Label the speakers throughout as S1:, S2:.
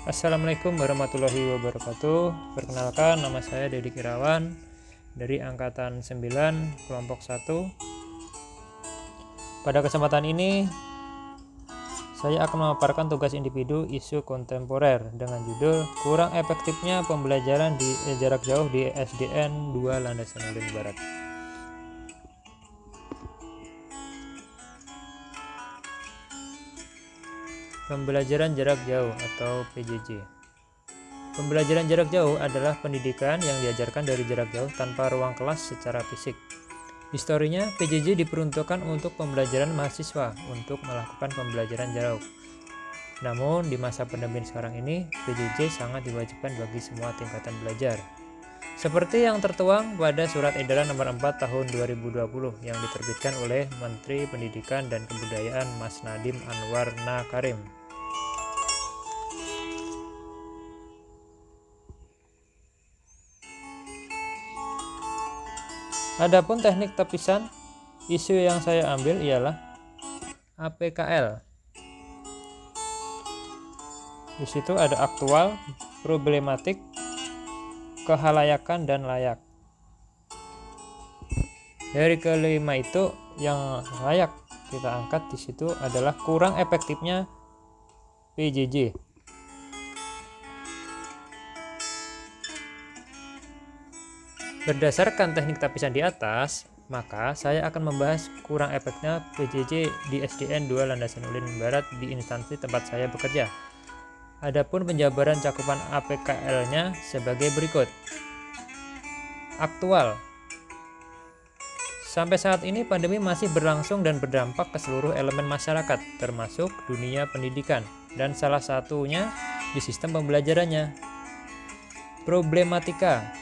S1: Assalamualaikum warahmatullahi wabarakatuh. Perkenalkan, nama saya Dedik Irawan dari Angkatan 9, Kelompok 1. Pada kesempatan ini, saya akan memaparkan tugas individu isu kontemporer dengan judul Kurang Efektifnya Pembelajaran di Jarak Jauh di SDN 2 Landasan Ulin Barat. Pembelajaran jarak jauh atau PJJ. Pembelajaran jarak jauh adalah pendidikan yang diajarkan dari jarak jauh tanpa ruang kelas secara fisik. Historinya, PJJ diperuntukkan untuk pembelajaran mahasiswa untuk melakukan pembelajaran jauh. Namun, di masa pandemi sekarang ini, PJJ sangat diwajibkan bagi semua tingkatan belajar. Seperti yang tertuang pada Surat Edaran Nomor 4 Tahun 2020 yang diterbitkan oleh Menteri Pendidikan dan Kebudayaan Mas Nadiem Anwar Makarim. Adapun teknik tepisan, isu yang saya ambil ialah APKL. Di situ ada aktual, problematik, kehalayakan, dan layak. Dari kelima itu, yang layak kita angkat di situ adalah kurang efektifnya PJJ. Berdasarkan teknik tapisan di atas, maka saya akan membahas kurang efeknya PJJ di SDN 2 Landasan Ulin Barat di instansi tempat saya bekerja. Adapun penjabaran cakupan APKL-nya sebagai berikut. Aktual. Sampai saat ini pandemi masih berlangsung dan berdampak ke seluruh elemen masyarakat, termasuk dunia pendidikan, dan salah satunya di sistem pembelajarannya. Problematika.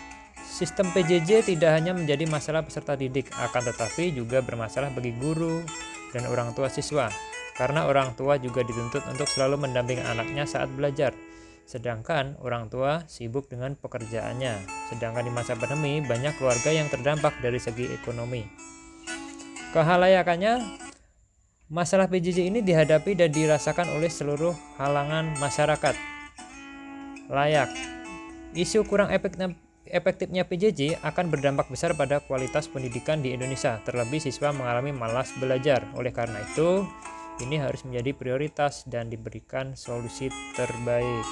S1: Sistem PJJ tidak hanya menjadi masalah peserta didik, akan tetapi juga bermasalah bagi guru dan orang tua siswa, karena orang tua juga dituntut untuk selalu mendampingi anaknya saat belajar, sedangkan orang tua sibuk dengan pekerjaannya. Sedangkan di masa pandemi, banyak keluarga yang terdampak dari segi ekonomi. Kehalayakannya, masalah PJJ ini dihadapi dan dirasakan oleh seluruh kalangan masyarakat. Layak. Isu kurang efektifnya PJJ akan berdampak besar pada kualitas pendidikan di Indonesia, terlebih siswa mengalami malas belajar. Oleh karena itu, ini harus menjadi prioritas dan diberikan solusi terbaik.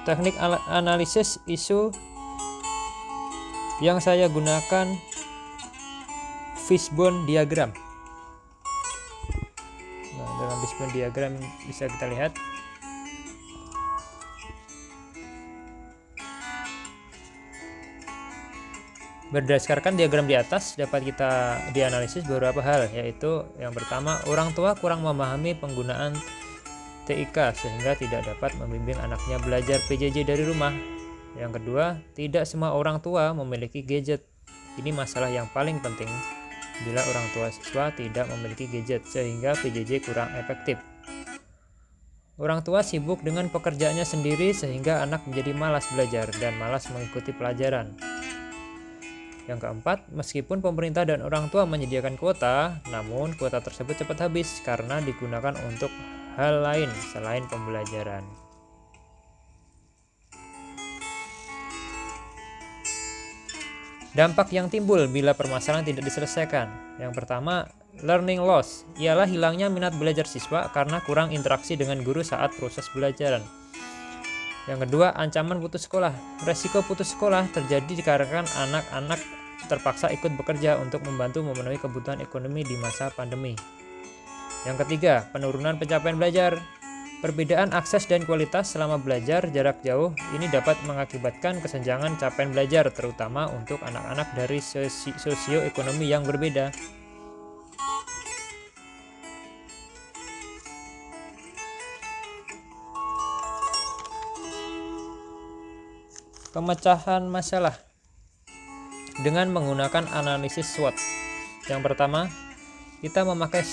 S1: Teknik analisis isu yang saya gunakan fishbone diagram. Nah, dalam fishbone diagram bisa kita lihat berdasarkan diagram di atas dapat kita dianalisis beberapa hal, yaitu yang pertama, orang tua kurang memahami penggunaan TIK sehingga tidak dapat membimbing anaknya belajar PJJ dari rumah. Yang kedua, tidak semua orang tua memiliki gadget. Ini masalah yang paling penting bila orang tua siswa tidak memiliki gadget sehingga PJJ kurang efektif. Orang tua sibuk dengan pekerjaannya sendiri sehingga anak menjadi malas belajar dan malas mengikuti pelajaran. Yang keempat, meskipun pemerintah dan orang tua menyediakan kuota, namun kuota tersebut cepat habis karena digunakan untuk hal lain selain pembelajaran. Dampak yang timbul bila permasalahan tidak diselesaikan. Yang pertama, learning loss, ialah hilangnya minat belajar siswa karena kurang interaksi dengan guru saat proses belajaran. Yang kedua, ancaman putus sekolah. Resiko putus sekolah terjadi dikarenakan anak-anak terpaksa ikut bekerja untuk membantu memenuhi kebutuhan ekonomi di masa pandemi. Yang ketiga, penurunan pencapaian belajar. Perbedaan akses dan kualitas selama belajar jarak jauh ini dapat mengakibatkan kesenjangan capaian belajar, terutama untuk anak-anak dari sosioekonomi yang berbeda. Pemecahan masalah dengan menggunakan analisis SWOT. Yang pertama, kita memakai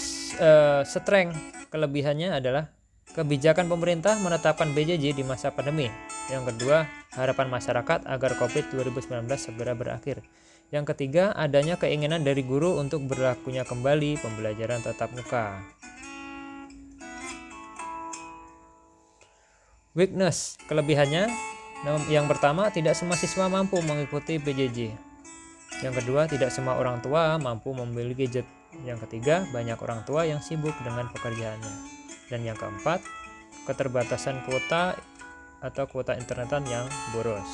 S1: strength. Kelebihannya adalah kebijakan pemerintah menetapkan PJJ di masa pandemi. Yang kedua, harapan masyarakat agar COVID-19 segera berakhir. Yang ketiga, adanya keinginan dari guru untuk berlakunya kembali pembelajaran tatap muka. Weakness, kelebihannya, yang pertama, tidak semua siswa mampu mengikuti PJJ. Yang kedua, tidak semua orang tua mampu membeli gadget. Yang ketiga, banyak orang tua yang sibuk dengan pekerjaannya. Dan yang keempat, keterbatasan kuota atau kuota internetan yang boros.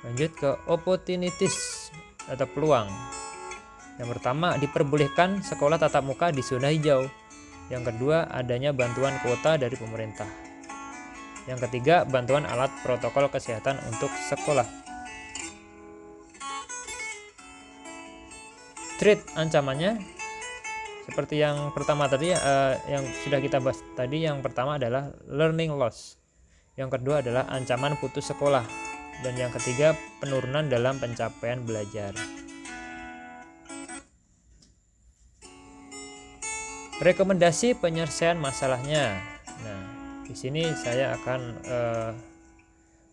S1: Lanjut ke opportunities atau peluang. Yang pertama, diperbolehkan sekolah tatap muka di zona hijau. Yang kedua, adanya bantuan kuota dari pemerintah. Yang ketiga, bantuan alat protokol kesehatan untuk sekolah. Threat, ancamannya seperti yang pertama tadi, yang sudah kita bahas tadi. Yang pertama adalah learning loss. Yang kedua adalah ancaman putus sekolah. Dan yang ketiga, penurunan dalam pencapaian belajar. Rekomendasi penyelesaian masalahnya. Nah, di sini saya akan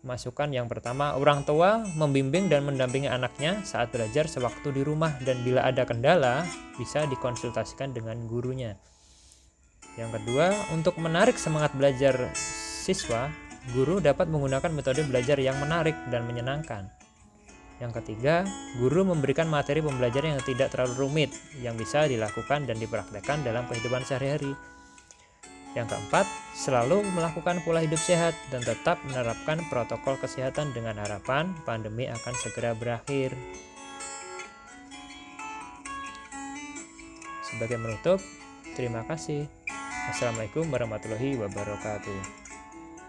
S1: masukkan yang pertama, orang tua membimbing dan mendampingi anaknya saat belajar sewaktu di rumah, dan bila ada kendala bisa dikonsultasikan dengan gurunya. Yang kedua, untuk menarik semangat belajar siswa, guru dapat menggunakan metode belajar yang menarik dan menyenangkan. Yang ketiga, guru memberikan materi pembelajaran yang tidak terlalu rumit, yang bisa dilakukan dan dipraktekkan dalam kehidupan sehari-hari. Yang keempat, selalu melakukan pola hidup sehat dan tetap menerapkan protokol kesehatan dengan harapan pandemi akan segera berakhir. Sebagai penutup, terima kasih. Assalamualaikum warahmatullahi wabarakatuh.